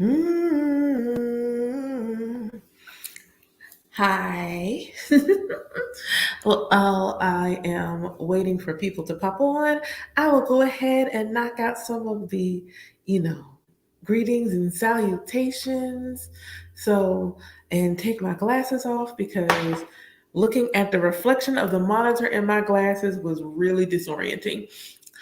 Mm. Hi. Well, I am waiting for people to pop on. I will go ahead and knock out some of the, you know, greetings and salutations. So, and take my glasses off because looking at the reflection of the monitor in my glasses was really disorienting.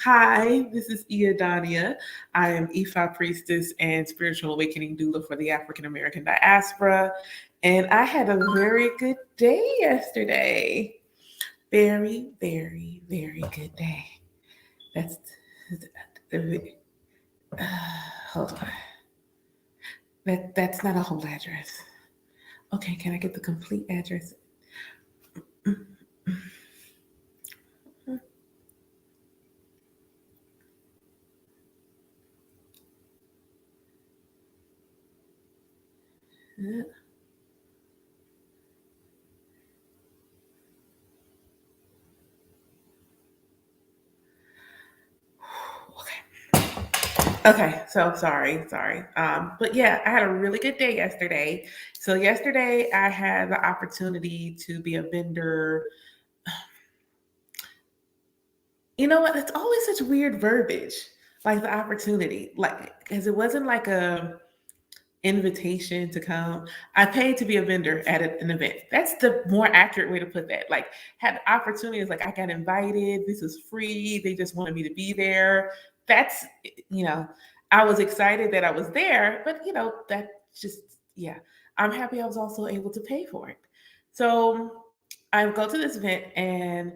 Hi, this is Iadania. I am Ifa priestess and spiritual awakening doula for the African American diaspora. And I had a very good day yesterday. Very, very, very good day. That's hold on. That's not a whole address. Okay, can I get the complete address? Okay, so sorry. But yeah, I had a really good day yesterday. So yesterday I had the opportunity to be a vendor. You know what? It's always such weird verbiage, like the opportunity, like because it wasn't like a invitation to come. I paid to be a vendor at an event. That's the more accurate way to put that. Like had opportunities, like I got invited. This was free. They just wanted me to be there. That's you know, I was excited that I was there, but that just yeah. I'm happy I was also able to pay for it. So I go to this event and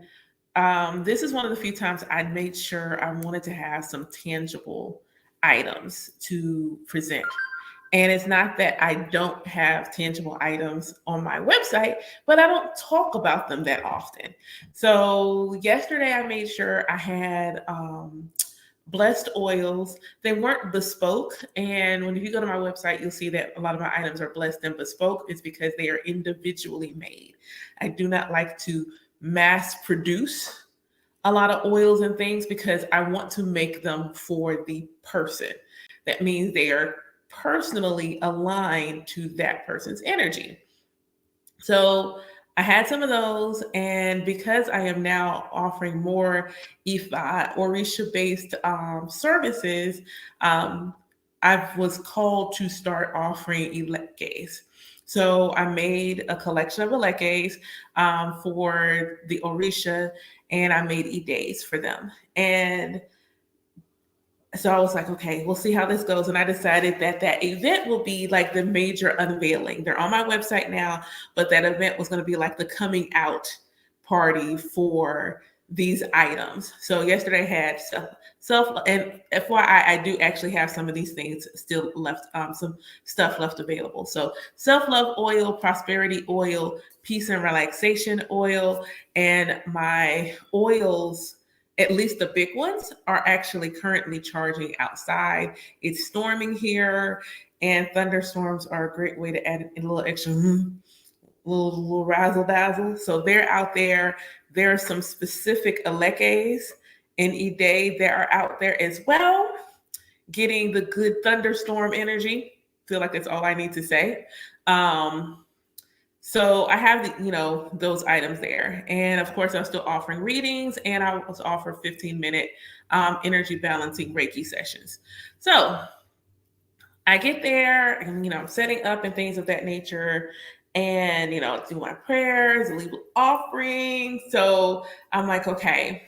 this is one of the few times I made sure I wanted to have some tangible items to present. And it's not that I don't have tangible items on my website, but I don't talk about them that often. So yesterday I made sure I had blessed oils. They weren't bespoke. And when you go to my website, you'll see that a lot of my items are blessed and bespoke. It's because they are individually made. I do not like to mass produce a lot of oils and things because I want to make them for the person. That means they are personally aligned to that person's energy. So I had some of those, and because I am now offering more Ifa Orisha based services, um, I was called to start offering Elekes. So I made a collection of Elekes for the Orisha, and I made Ides for them. And so I was like, okay, we'll see how this goes. And I decided that that event will be like the major unveiling. They're on my website now, but that event was going to be like the coming out party for these items. So yesterday I had self and FYI, I do actually have some of these things still left, some stuff left available. So self-love oil, prosperity oil, peace and relaxation oil, and my oils, at least the big ones, are actually currently charging outside. It's storming here, and thunderstorms are a great way to add in a little extra little razzle dazzle. So they're out there. There are some specific Elekes and Ide that are out there as well, getting the good thunderstorm energy. Feel like that's all I need to say. Um, so I have those items there, and of course I'm still offering readings, and I also offer 15-minute energy balancing Reiki sessions. So I get there, and I'm setting up and things of that nature, and do my prayers, leave offering. So I'm like, okay,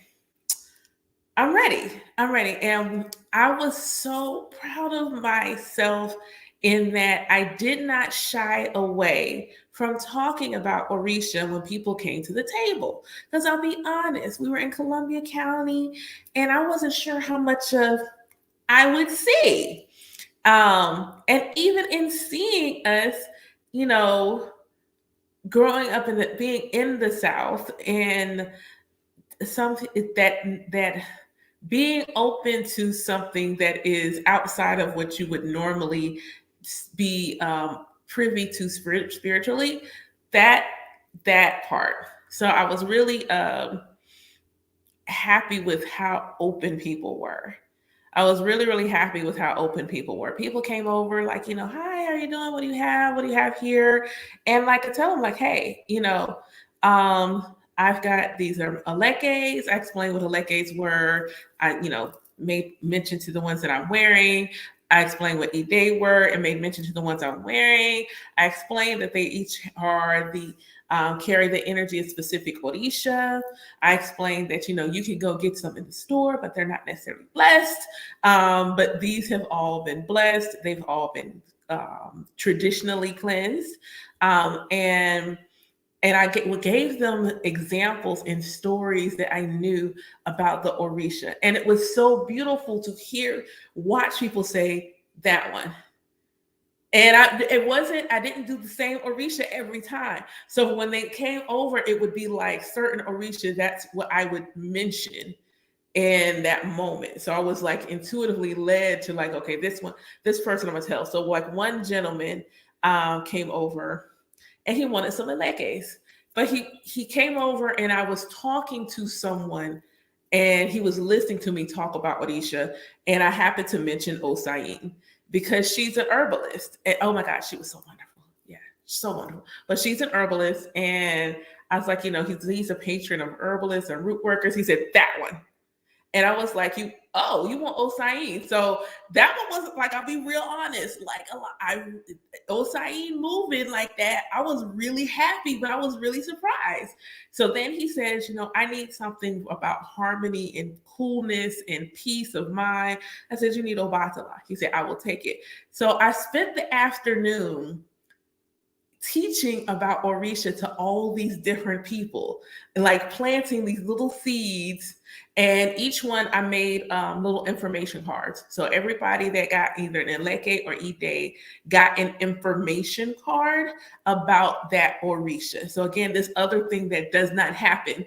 I'm ready. I'm ready. And I was so proud of myself in that I did not shy away from talking about Orisha when people came to the table. Because I'll be honest, we were in Columbia County and I wasn't sure how much of I would see. And even in seeing us, you know, growing up in being in the South and something that being open to something that is outside of what you would normally be privy to spiritually, that that part. So I was really happy with how open people were. I was really, really happy with how open people were. People came over like, hi, how are you doing? What do you have? What do you have here? And like I tell them like, hey, I've got these are alekes. I explained what alekes were. I, made mention to the ones that I'm wearing. I explained what Ide were and made mention to the ones I'm wearing. I explained that they each are the carry the energy of specific Orisha. I explained that you can go get some in the store, but they're not necessarily blessed. But these have all been blessed. They've all been traditionally cleansed, and I gave them examples and stories that I knew about the Orisha. And it was so beautiful to watch people say that one. And I didn't do the same Orisha every time. So when they came over, it would be like certain Orisha, that's what I would mention in that moment. So I was like intuitively led to like, okay, this person I'm gonna tell. So like one gentleman came over and he wanted some alekes. But he came over and I was talking to someone and he was listening to me talk about Orisha. And I happened to mention Osayin because she's an herbalist. And oh my God, she was so wonderful. Yeah, so wonderful. But she's an herbalist. And I was like, he's a patron of herbalists and root workers. He said, that one. And I was like, you want Osayin. So that one was like, I'll be real honest, like Osayin moving like that. I was really happy, but I was really surprised. So then he says, I need something about harmony and coolness and peace of mind. I said, you need Obatala. He said, I will take it. So I spent the afternoon teaching about Orisha to all these different people, like planting these little seeds. And each one I made little information cards. So everybody that got either an Eleke or Ide got an information card about that Orisha. So again, this other thing that does not happen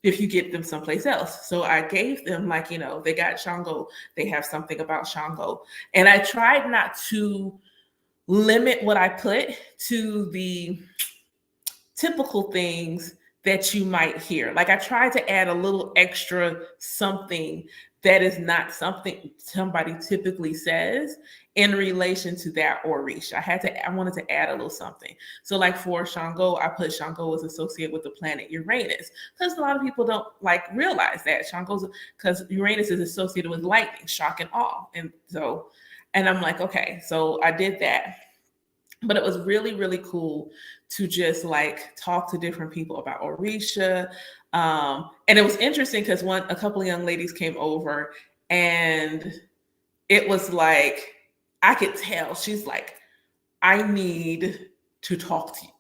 if you get them someplace else. So I gave them they got Shango, they have something about Shango. And I tried not to limit what I put to the typical things that you might hear. Like I tried to add a little extra something that is not something somebody typically says in relation to that Orisha. I wanted to add a little something. So like for Shango, I put Shango is associated with the planet Uranus because a lot of people don't realize that Shango's because Uranus is associated with lightning, shock and awe. And I'm like, okay, so I did that. But it was really, really cool to just talk to different people about Orisha. And it was interesting because a couple of young ladies came over and it was like, I could tell she's like, I need to talk to you.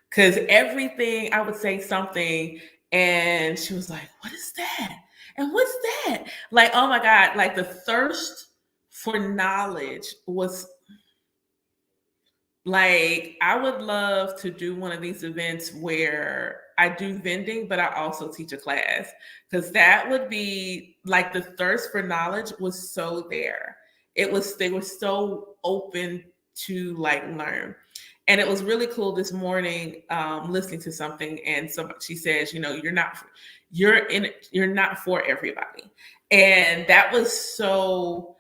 Because everything, I would say something and she was like, what is that? And what's that? Like, oh my God, like the thirst for knowledge was like, I would love to do one of these events where I do vending, but I also teach a class because that would be like the thirst for knowledge was so there. They were so open to learn. And it was really cool this morning listening to something and she says, you're not for everybody. And that was so,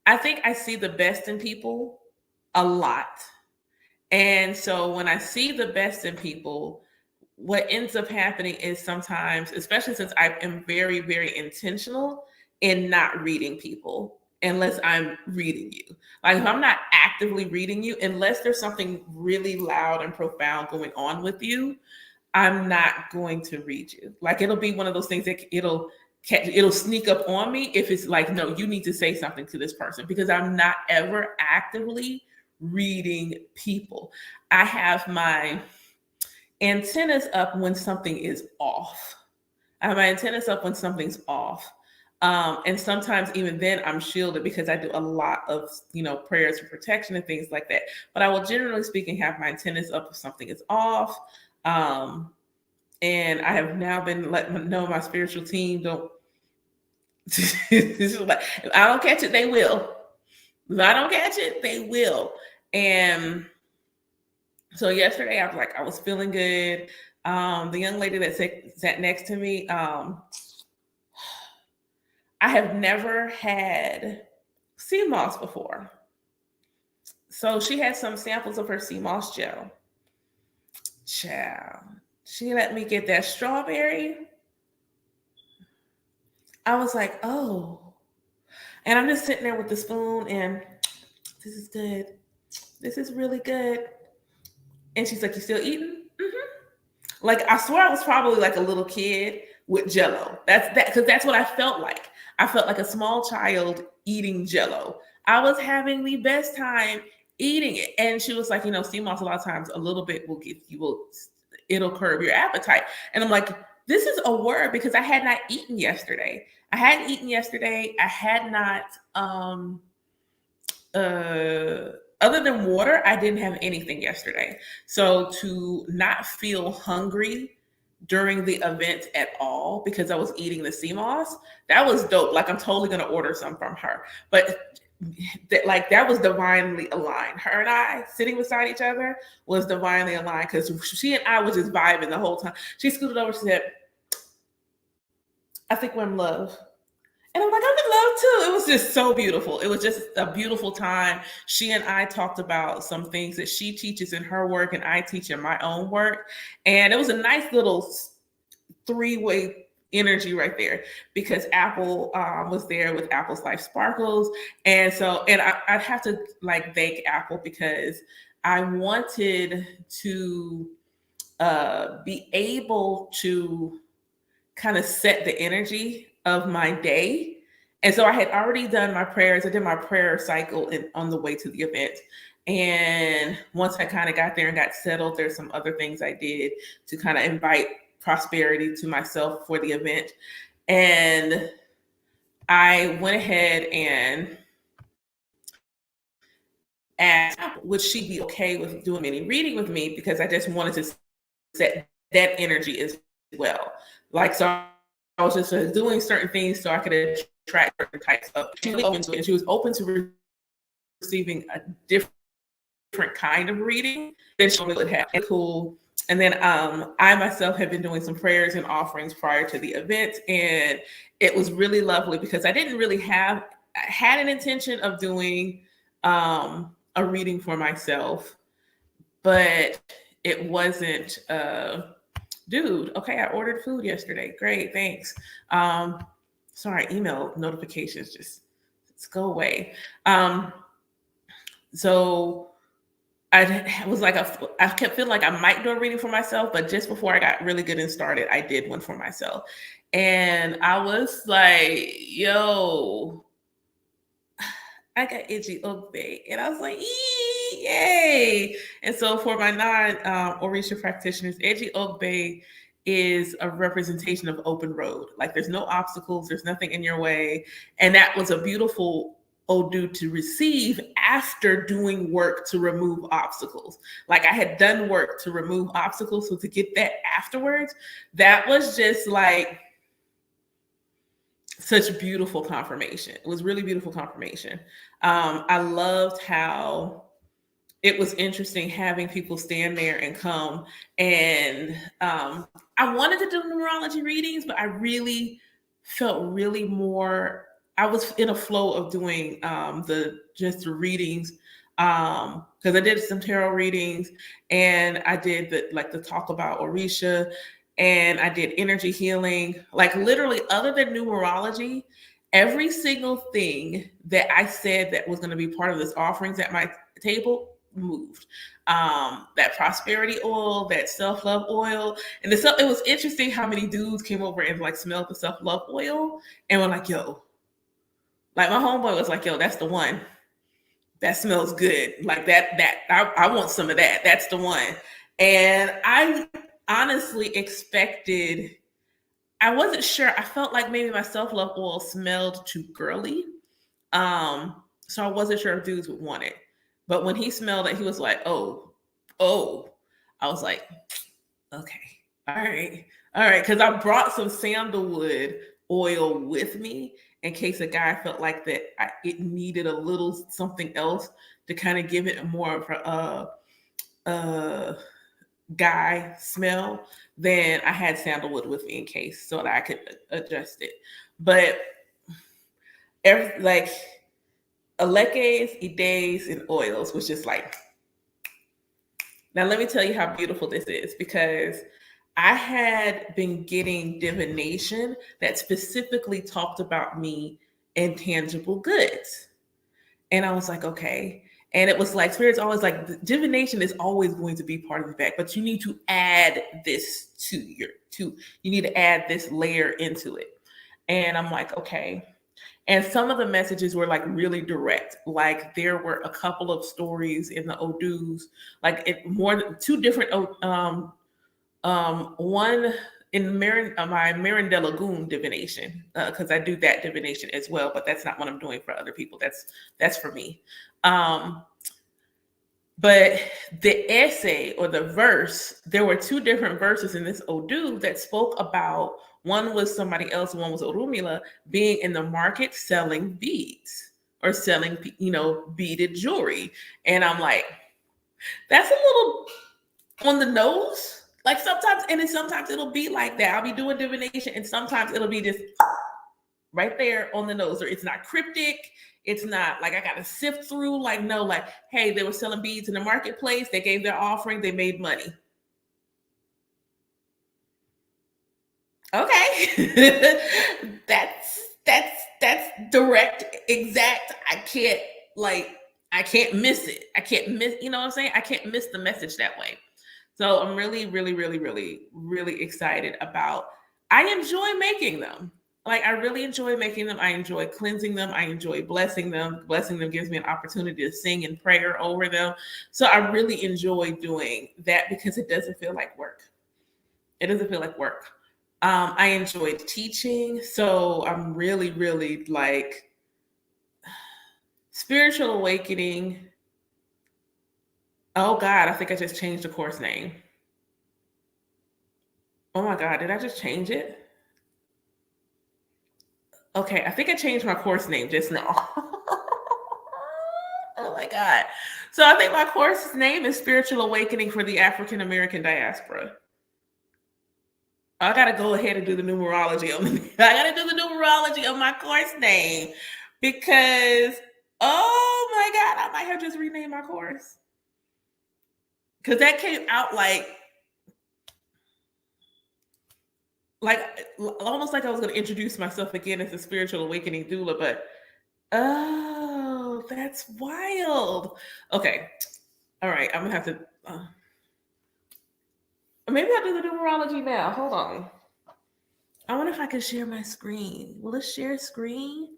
I think I see the best in people a lot. And so when I see the best in people, what ends up happening is sometimes, especially since I am very, very intentional in not reading people unless I'm reading you. Like if I'm not actively reading you, unless there's something really loud and profound going on with you, I'm not going to read you. Like it'll be one of those things that it'll sneak up on me if it's like, no, you need to say something to this person because I'm not ever actively reading people. I have my antennas up when something is off. I have my antennas up when something's off. And sometimes even then I'm shielded because I do a lot of, prayers for protection and things like that. But I will generally speaking have my antennas up if something is off. And I have now been letting know my spiritual team don't. If I don't catch it, they will. If I don't catch it, they will. And so yesterday I was feeling good. The young lady that sat next to me, I have never had sea moss before. So she had some samples of her sea moss gel. Child. She let me get that strawberry. I was like, oh. And I'm just sitting there with the spoon and this is good. This is really good. And she's like, you still eating? Like I swear I was probably like a little kid with jello. That's that because that's what I felt like. I felt like a small child eating jello. I was having the best time eating it. And she was like, sea moss a lot of times a little bit it'll curb your appetite. And I'm like, this is a word because I had not eaten yesterday. I hadn't eaten yesterday. I had not other than water, I didn't have anything yesterday. So to not feel hungry during the event at all because I was eating the sea moss, that was dope. Like I'm totally gonna order some from her. But that was divinely aligned. Her and I sitting beside each other was divinely aligned because she and I was just vibing the whole time. She scooted over, she said, I think we're in love. And I'm like, I'm in love too. It was just so beautiful. It was just a beautiful time. She and I talked about some things that she teaches in her work and I teach in my own work. And it was a nice little three-way energy right there because Apple was there with Apple's Life Sparkles. And so, and I'd have to like thank Apple because I wanted to be able to kind of set the energy of my day. And so I had already done my prayers. I did my prayer cycle on the way to the event. And once I kind of got there and got settled, there's some other things I did to kind of invite prosperity to myself for the event. And I went ahead and asked, would she be okay with doing any reading with me? Because I just wanted to set that energy as well. Like, so I was just doing certain things so I could attract certain types of. She was open to it, and she was open to receiving a different kind of reading than she would have. And cool. And then I myself have been doing some prayers and offerings prior to the event, and it was really lovely because I didn't really I had an intention of doing a reading for myself, but it wasn't. Dude, okay, I ordered food yesterday. Great, thanks. Sorry, email notifications just go away. So I was like, I kept feeling like I might do a reading for myself, but just before I got really good and started, I did one for myself. And I was like, yo, I got Edgy Ogbe. And I was like, yay. And so for my non-Orisha practitioners, Edgy Ogbe is a representation of open road. Like there's no obstacles, there's nothing in your way. And that was a beautiful Odu to receive after doing work to remove obstacles. Like I had done work to remove obstacles. So to get that afterwards, that was just like such beautiful confirmation. It was really beautiful confirmation. I loved how it was interesting having people stand there and come. And I wanted to do numerology readings, but I really felt really more. I was in a flow of doing the readings because I did some tarot readings and I did the talk about Orisha and I did energy healing. Like literally, other than numerology, every single thing that I said that was going to be part of this offerings at my table moved. That prosperity oil, that self-love oil, and it was interesting how many dudes came over and like smelled the self-love oil and were like, yo, like my homeboy was like, yo, that's the one. That smells good. Like I want some of that. That's the one. And I honestly expected, I wasn't sure. I felt like maybe my self-love oil smelled too girly. So I wasn't sure if dudes would want it. But when he smelled it, he was like, oh. I was like, okay, all right. Because I brought some sandalwood oil with me in case a guy felt like that it needed a little something else to kind of give it more of a guy smell. Then I had sandalwood with me in case so that I could adjust it. But like aleques, ides, and oils, which is like, now let me tell you how beautiful this is, because I had been getting divination that specifically talked about me and tangible goods. And I was like, okay. And it was like, Spirit's always like, divination is always going to be part of the back, but you need to add this you need to add this layer into it. And I'm like, okay. And some of the messages were like really direct. Like there were a couple of stories in the Odus, like more than two different, one in my Marin Lagoon divination, because I do that divination as well, but that's not what I'm doing for other people. That's for me. But the essay or the verse, there were two different verses in this Odu that spoke about, one was somebody else, one was Orunmila, being in the market selling beads or selling, beaded jewelry. And I'm like, that's a little on the nose. Like sometimes, and then sometimes it'll be like that. I'll be doing divination, and sometimes it'll be just right there on the nose, or it's not cryptic. It's not like I got to sift through. Like, no, like, hey, they were selling beads in the marketplace. They gave their offering. They made money. Okay. that's direct, exact. I can't miss it. I can't miss, you know what I'm saying? I can't miss the message that way. So I'm really, really, really, really, really excited about, I enjoy making them. Like I really enjoy making them. I enjoy cleansing them. I enjoy blessing them. Blessing them gives me an opportunity to sing in prayer over them. So I really enjoy doing that because it doesn't feel like work. It doesn't feel like work. I enjoyed teaching. So I'm really, really like spiritual awakening. Oh God, I think I just changed the course name. Oh my God, did I just change it? Okay, I think I changed my course name just now. Oh my God. So I think my course's name is Spiritual Awakening for the African American Diaspora. I gotta go ahead and do the numerology on my course name, because oh my God, I might have just renamed my course. Because that came out like almost like I was going to introduce myself again as a spiritual awakening doula, but oh, that's wild. Okay, all right, I'm gonna have to. Maybe I'll do the numerology now. Hold on. I wonder if I can share my screen. Will it share screen?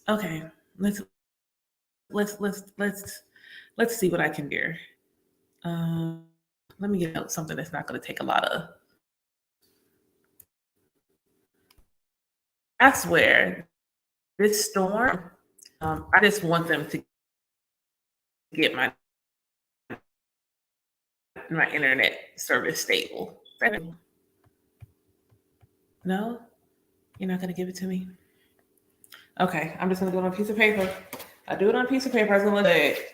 Okay, let's see what I can do. Let me get out something that's not going to take a lot of. I swear, this storm, I just want them to get my internet service stable. No, you're not going to give it to me? Okay, I'm just going to go on a piece of paper. I do it on a piece of paper. I was going to let it.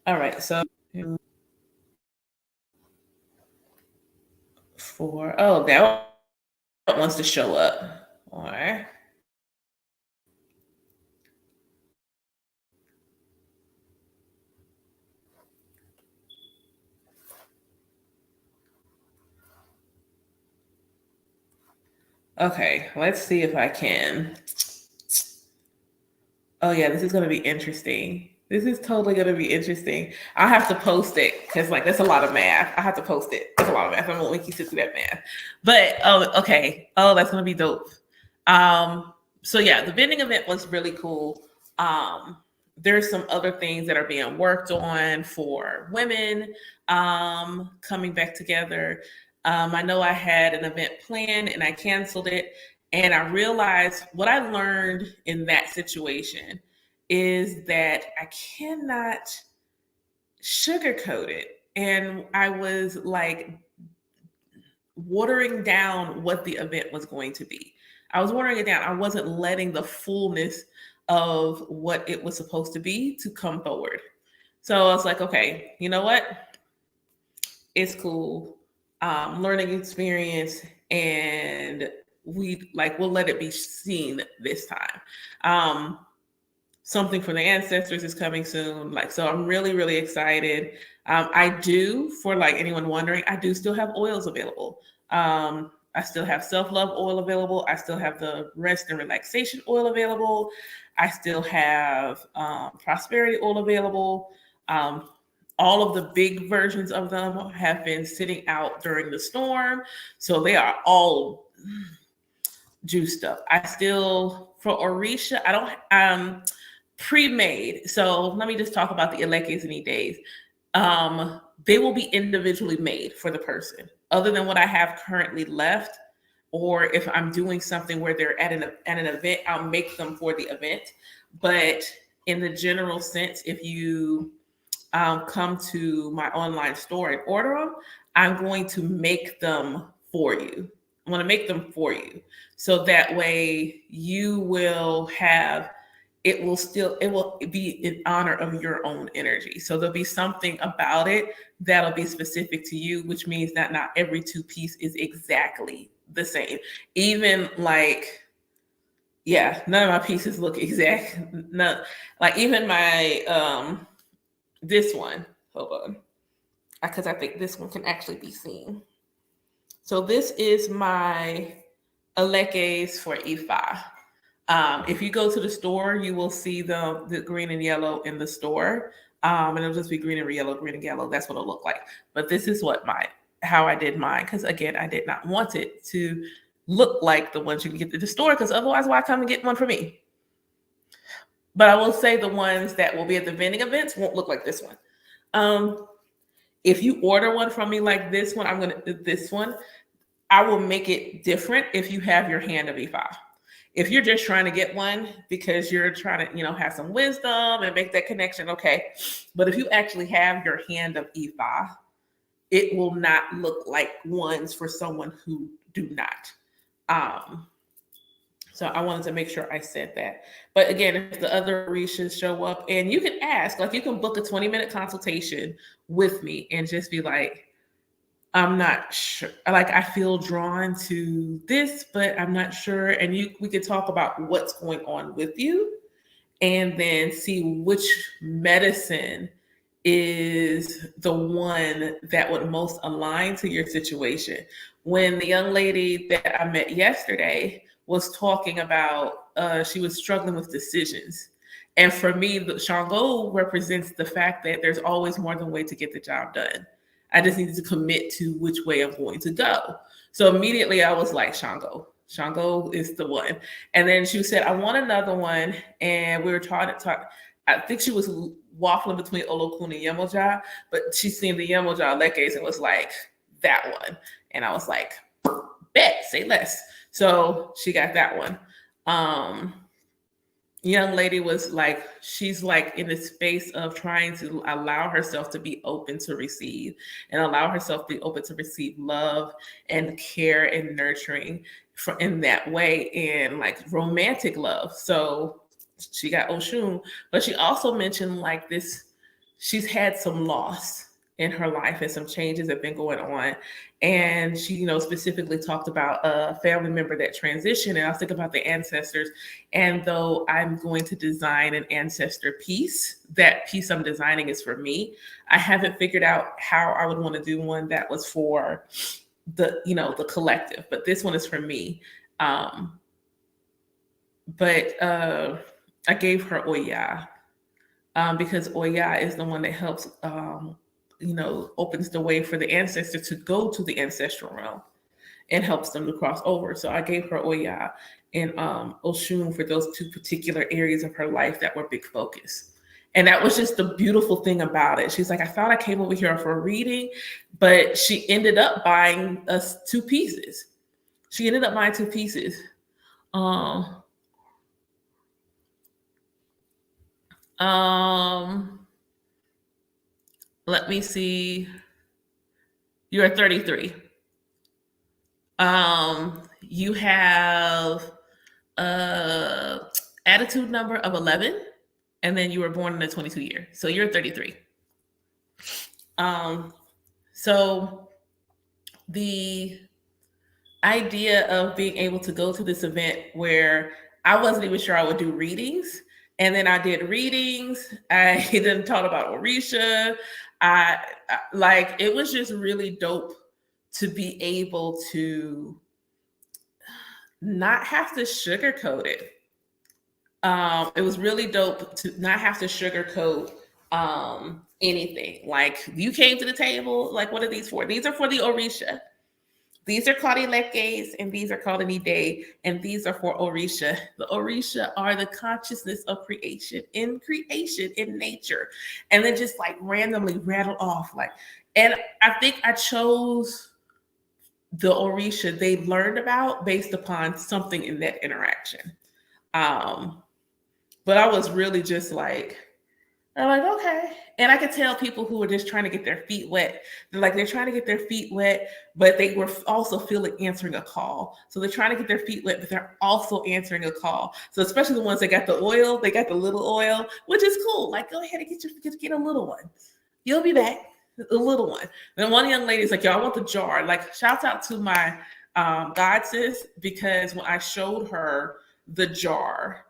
All right, so that wants to show up. All right. Okay, let's see if I can. Oh yeah, this is going to be interesting. This is totally going to be interesting. I have to post it because that's a lot of math. I have to post it. That's a lot of math. I'm going to link you to that math. But okay. Oh, that's going to be dope. So yeah, the vending event was really cool. There's some other things that are being worked on for women coming back together. I know I had an event planned and I canceled it. And I realized what I learned in that situation is that I cannot sugarcoat it. And I was like watering down what the event was going to be. I was watering it down. I wasn't letting the fullness of what it was supposed to be to come forward. So I was like, okay, you know what? It's cool. Learning experience, and we'll let it be seen this time. Um, Something for the ancestors is coming soon. Like, so I'm really, really excited. I do, for like anyone wondering, I do still have oils available. I still have self-love oil available. I still have the rest and relaxation oil available. I still have prosperity oil available. Um, all of the big versions of them have been sitting out during the storm. So they are all juiced up. I still, for Orisha, I don't, pre-made. So let me just talk about the Elekes and Ides. They will be individually made for the person. Other than what I have currently left, or if I'm doing something where they're at an event, I'll make them for the event. But in the general sense, if you come to my online store and order them, I'm going to make them for you. I'm going to make them for you. So that way you will have, it will be in honor of your own energy. So there'll be something about it that'll be specific to you, which means that not every two piece is exactly the same. Even like, yeah, none of my pieces look exact. None, like even my this one, hold on, because I think this one can actually be seen. So this is my Elekes for Ifa. If you go to the store, you will see the green and yellow in the store. And it'll just be green and yellow. That's what it'll look like. But this is how I did mine. Because again, I did not want it to look like the ones you can get at the store. Because otherwise, why come and get one for me? But I will say the ones that will be at the vending events won't look like this one. If you order one from me like this one, I will make it different if you have your hand of Ifa. If you're just trying to get one because you're trying to, have some wisdom and make that connection, okay. But if you actually have your hand of Ifa, it will not look like ones for someone who do not. So I wanted to make sure I said that. But again, if the other Orishas show up, and you can ask, like you can book a 20-minute consultation with me and just be like, I'm not sure. Like I feel drawn to this, but I'm not sure. And we could talk about what's going on with you and then see which medicine is the one that would most align to your situation. When the young lady that I met yesterday was talking about, she was struggling with decisions. And for me, the Shango represents the fact that there's always more than one way to get the job done. I just needed to commit to which way I'm going to go. So immediately I was like, Shango. Shango is the one. And then she said, I want another one. And we were trying to talk. I think she was waffling between Olokun and Yemoja, but she seen the Yemoja Elekes and was like, that one. And I was like, bet, say less. So she got that one. Young lady was like, she's like in the space of trying to allow herself to be open to receive and allow herself to be open to receive love and care and nurturing in that way, and like romantic love. So she got Oshun, but she also mentioned like this, she's had some loss in her life and some changes have been going on. And she, specifically talked about a family member that transitioned. And I was thinking about the ancestors. And though I'm going to design an ancestor piece, that piece I'm designing is for me. I haven't figured out how I would want to do one that was for the collective, but this one is for me. But I gave her Oya because Oya is the one that helps opens the way for the ancestor to go to the ancestral realm and helps them to cross over. So I gave her Oya and Oshun for those two particular areas of her life that were big focus. And that was just the beautiful thing about it. She's like, I thought I came over here for a reading, but she ended up buying us two pieces. She ended up buying two pieces. Let me see. You're 33. You have attitude number of 11, and then you were born in the 22 year. So you're 33. So the idea of being able to go to this event where I wasn't even sure I would do readings. And then I did readings. I then taught about Orisha. I like it was just really dope to be able to not have to sugarcoat it. It was really dope to not have to sugarcoat anything. Like you came to the table, like what are these for? These are for the Orisha. These are called Elekes and these are called Ide, and these are for Orisha. The Orisha are the consciousness of creation, in nature. And then just like randomly rattle off. And I think I chose the Orisha they learned about based upon something in that interaction. But I was really just like, I'm like, okay. And I could tell people who were just trying to get their feet wet. They're trying to get their feet wet, but they were also feeling answering a call. So they're trying to get their feet wet, but they're also answering a call. So especially the ones that got the oil, they got the little oil, which is cool. Like, go ahead and get a little one. You'll be back. A little one. Then one young lady's like, yo, I want the jar. Like, shouts out to my god sis, because when I showed her the jar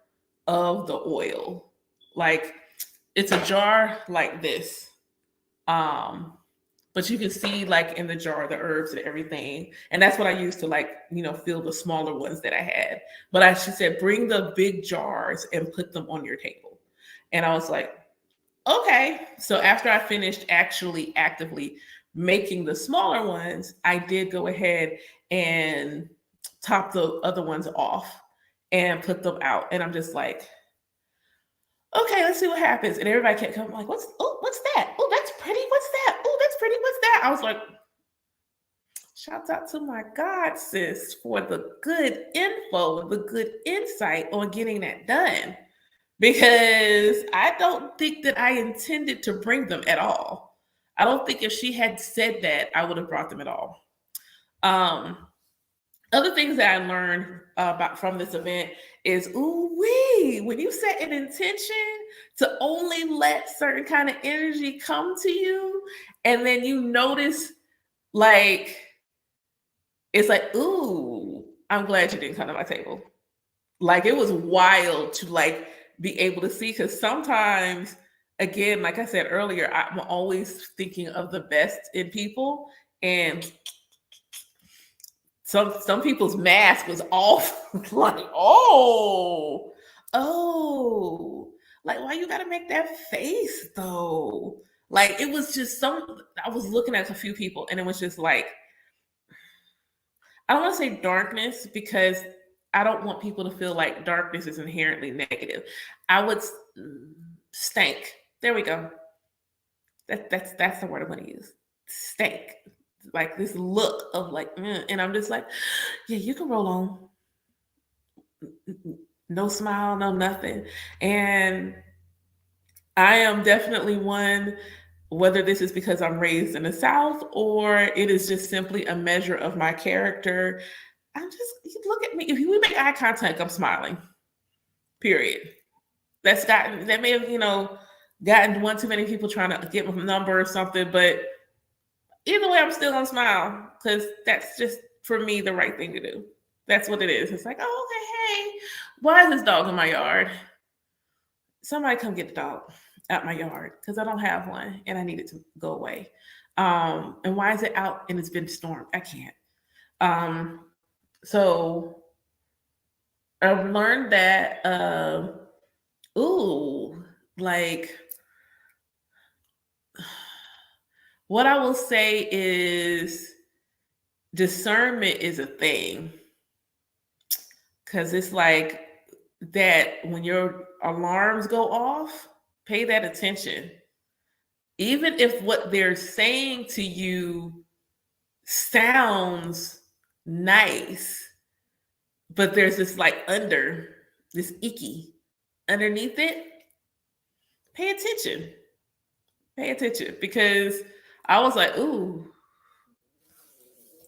of the oil, like, it's a jar like this. But you can see like in the jar the herbs and everything. And that's what I used to fill the smaller ones that I had. But she said, bring the big jars and put them on your table. And I was like, okay. So after I finished actually actively making the smaller ones, I did go ahead and top the other ones off and put them out. And I'm just like, okay, let's see what happens. And everybody kept coming like, what's that? Oh, that's pretty. What's that? Oh, that's pretty. What's that? I was like, shouts out to my god sis for the good info, the good insight on getting that done. Because I don't think that I intended to bring them at all. I don't think if she had said that, I would have brought them at all. Other things that I learned about from this event is, when you set an intention to only let certain kind of energy come to you, and then you notice, like, it's like, ooh, I'm glad you didn't come to my table. Like, it was wild to like be able to see, because sometimes, again, like I said earlier, I'm always thinking of the best in people, and some people's mask was off. Like, oh, like, why you gotta make that face though? Like, it was just I was looking at a few people and it was just like, I don't want to say darkness, because I don't want people to feel like darkness is inherently negative. I would stank. There we go. That's the word I'm going to use. Stank. Like this look of like, and I'm just like, yeah, you can roll on. No smile, no nothing. And I am definitely one, whether this is because I'm raised in the South or it is just simply a measure of my character. Look at me. If we make eye contact, I'm smiling. Period. That may have, gotten one too many people trying to get my number or something, but either way, I'm still gonna smile, because that's just, for me, the right thing to do. That's what it is. It's like, oh, okay, hey, why is this dog in my yard? Somebody come get the dog out my yard, because I don't have one and I need it to go away. And why is it out and it's been stormed? I can't. So I've learned that, like, what I will say is discernment is a thing. Because it's like that when your alarms go off, pay that attention. Even if what they're saying to you sounds nice, but there's this this icky underneath it, pay attention. Pay attention, because I was like, ooh,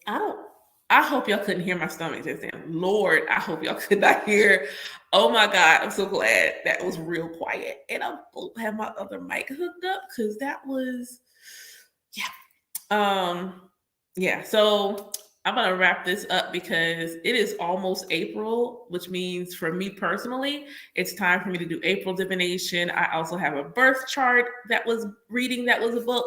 I hope y'all couldn't hear my stomach just then. Lord, I hope y'all could not hear Oh my God, I'm so glad that was real quiet. And I have my other mic hooked up because that was, yeah. Yeah, so I'm gonna wrap this up because it is almost April, which means for me personally, it's time for me to do April divination. I also have a birth chart that was reading that was a book.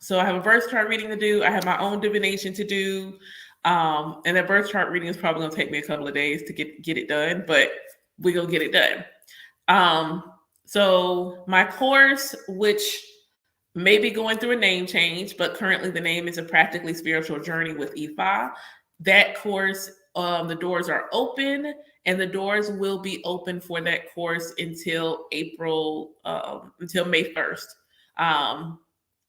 So I have a birth chart reading to do. I have my own divination to do. And that birth chart reading is probably gonna take me a couple of days to get it done, but we're gonna get it done. So my course, which may be going through a name change, but currently the name is A Practically Spiritual Journey with Ifa. That course, the doors are open, and the doors will be open for that course until until May 1st.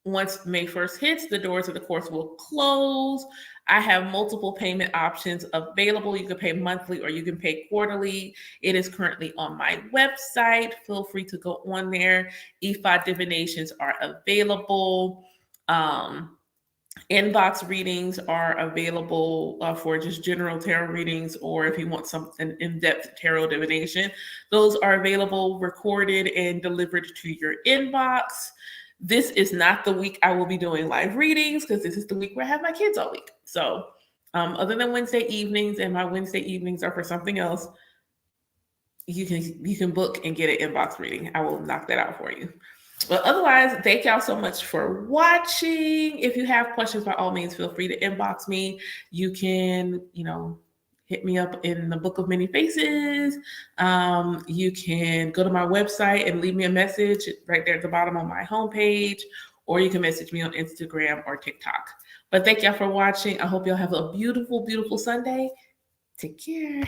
Once May 1st hits, the doors of the course will close. I have multiple payment options available. You can pay monthly or you can pay quarterly. It is currently on my website. Feel free to go on there. Ifa divinations are available. Inbox readings are available for just general tarot readings, or if you want something in-depth tarot divination, those are available, recorded and delivered to your inbox. This is not the week I will be doing live readings because this is the week where I have my kids all week. So other than Wednesday evenings, and my Wednesday evenings are for something else, you can book and get an inbox reading. I will knock that out for you. But otherwise, thank y'all so much for watching. If you have questions, by all means, feel free to inbox me. You can, hit me up in the Book of Many Faces. You can go to my website and leave me a message right there at the bottom on my homepage, or you can message me on Instagram or TikTok. But thank y'all for watching. I hope y'all have a beautiful, beautiful Sunday. Take care.